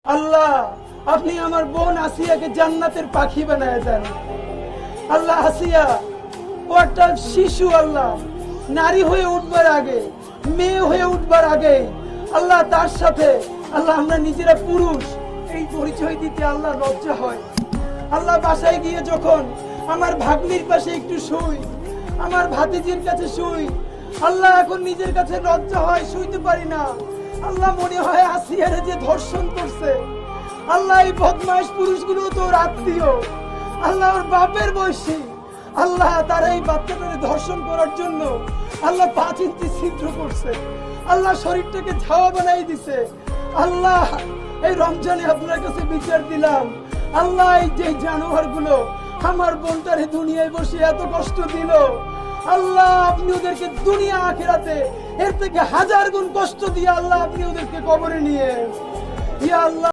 আল্লাহ আপনি আমার বোন আসিয়াকে জান্নাতের পাখি বানায় দেন। আল্লাহ আসিয়া ও একটা শিশু, আল্লাহ নারী হয়ে উঠবার আগে, মেয়ে হয়ে উঠবার আগে আল্লাহ তার সাথে আল্লাহ আমরা নিজেরা পুরুষ এই পরিচয় দিতে আল্লাহ লজ্জা হয়। আল্লাহ বাসায় গিয়ে যখন আমার ভাগ্নির পাশে একটু শুই, আমার ভাতিজির কাছে শুই, আল্লাহ এখন নিজের কাছে লজ্জা হয়, শুইতে পারি না। আল্লাহ মনে হয় আসিয়ারে যে ধর্ষণ করছে, আল্লাহ এই বদমাইশ পুরুষগুলো তোর আত্মীয়, আল্লাহ ওর বাপের বয়সী, আল্লাহ তারা এই বাচ্চাটাকে ধর্ষণ করার জন্য আল্লাহ 5 ইঞ্চি ছিদ্র করছে, আল্লাহ শরীরটাকে ঝাওয়া বানাই দিছে। আল্লাহ এই রমজানে আপনার কাছে বিচার দিলাম, আল্লাহ এই যে জানোয়ার গুলো আমার বোনটারে দুনিয়ায় বসে এত কষ্ট দিল, আল্লাহ আপনি ওদেরকে দুনিয়া আখিরাতে এর থেকে 1000 গুণ কষ্ট দিয়ে আল্লাহ আপনি ওদেরকে কবরে নিয়ে, ইয়া আল্লাহ।